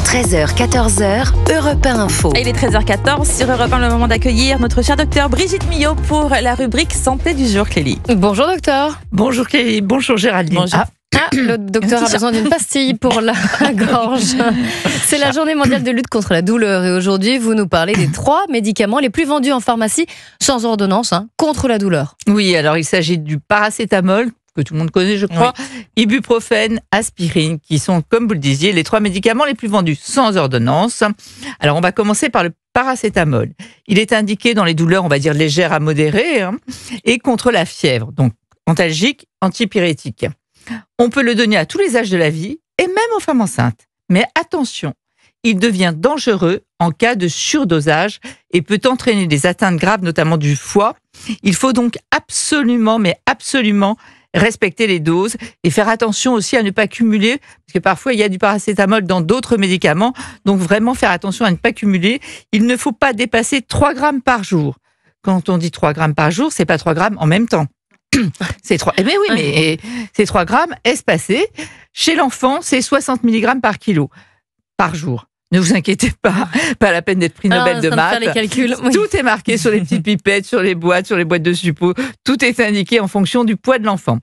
13h, 14h, Europe 1 Info. Et il est 13h14 sur Europe 1, le moment d'accueillir notre chère docteure Brigitte Millot pour la rubrique santé du jour, Clélie. Bonjour docteur. Bonjour Clélie, bonjour Géraldine. Bonjour. Le docteur a besoin d'une pastille pour la gorge. C'est la journée mondiale de lutte contre la douleur et aujourd'hui vous nous parlez des 3 médicaments les plus vendus en pharmacie sans ordonnance contre la douleur. Oui, alors il s'agit du paracétamol, que tout le monde connaît je crois, ibuprofène, aspirine, qui sont, comme vous le disiez, les 3 médicaments les plus vendus sans ordonnance. Alors on va commencer par le paracétamol. Il est indiqué dans les douleurs, on va dire légères à modérées, et contre la fièvre, donc antalgique, antipyrétique. On peut le donner à tous les âges de la vie et même aux femmes enceintes. Mais attention, il devient dangereux en cas de surdosage et peut entraîner des atteintes graves, notamment du foie. Il faut donc absolument, mais absolument respecter les doses et faire attention aussi à ne pas cumuler, parce que parfois il y a du paracétamol dans d'autres médicaments, donc vraiment faire attention à ne pas cumuler. Il ne faut pas dépasser 3 grammes par jour. Quand on dit 3 grammes par jour, c'est pas 3 grammes en même temps. C'est 3. Mais oui, mais c'est 3 grammes espacés. Chez l'enfant, c'est 60 mg par kilo par jour. Ne vous inquiétez pas la peine d'être prix Nobel de maths. Les calculs. Tout est marqué sur les petites pipettes, sur les boîtes de suppos. Tout est indiqué en fonction du poids de l'enfant.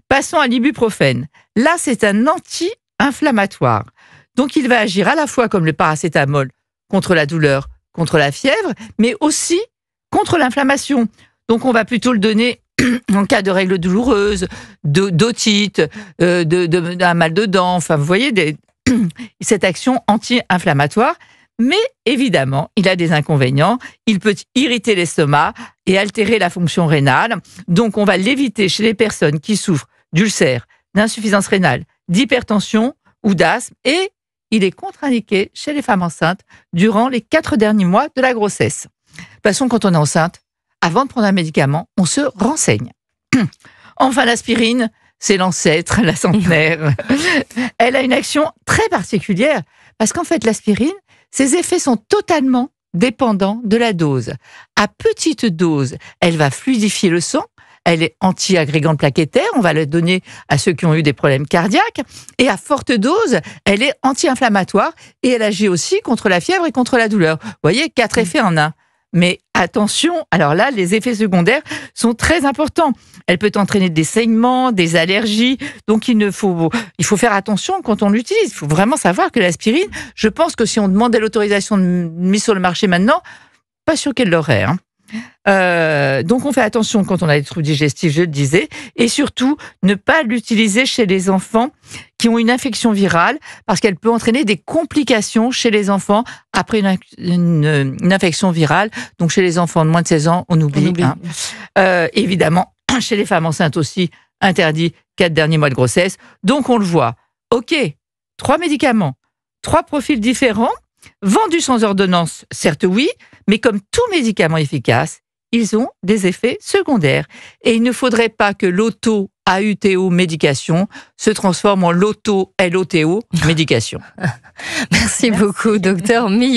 Passons à l'ibuprofène. Là, c'est un anti-inflammatoire. Donc, il va agir à la fois comme le paracétamol contre la douleur, contre la fièvre, mais aussi contre l'inflammation. Donc, on va plutôt le donner en cas de règles douloureuses, d'otite, d'un mal de dents, enfin vous voyez, cette action anti-inflammatoire. Mais évidemment, il a des inconvénients. Il peut irriter l'estomac et altérer la fonction rénale. Donc on va l'éviter chez les personnes qui souffrent d'ulcères, d'insuffisance rénale, d'hypertension ou d'asthme. Et il est contre-indiqué chez les femmes enceintes durant les 4 derniers mois de la grossesse. De toute façon, quand on est enceinte, avant de prendre un médicament, on se renseigne. Enfin, l'aspirine, c'est l'ancêtre, la centenaire. Elle a une action très particulière parce qu'en fait, l'aspirine, ses effets sont totalement dépendants de la dose. À petite dose, elle va fluidifier le sang. Elle est anti-agrégante plaquettaire, on va la donner à ceux qui ont eu des problèmes cardiaques. Et à forte dose, elle est anti-inflammatoire et elle agit aussi contre la fièvre et contre la douleur. Vous voyez, 4 effets en un. Mais attention, alors là, les effets secondaires sont très importants. Elle peut entraîner des saignements, des allergies. Donc, il faut faire attention quand on l'utilise. Il faut vraiment savoir que l'aspirine, je pense que si on demandait l'autorisation de mise sur le marché maintenant, pas sûr qu'elle l'aurait. Donc, on fait attention quand on a des troubles digestifs, je le disais. Et surtout, ne pas l'utiliser chez les enfants qui ont une infection virale parce qu'elle peut entraîner des complications chez les enfants après une infection virale. Donc, chez les enfants de moins de 16 ans, on oublie. Évidemment, chez les femmes enceintes aussi, interdit 4 derniers mois de grossesse. Donc, on le voit. OK, 3 médicaments, 3 profils différents, vendus sans ordonnance, certes oui, mais comme tout médicament efficace, ils ont des effets secondaires. Et il ne faudrait pas que l'auto-AUTO médication se transforme en l'auto-LOTO médication. Merci beaucoup, docteur Millot.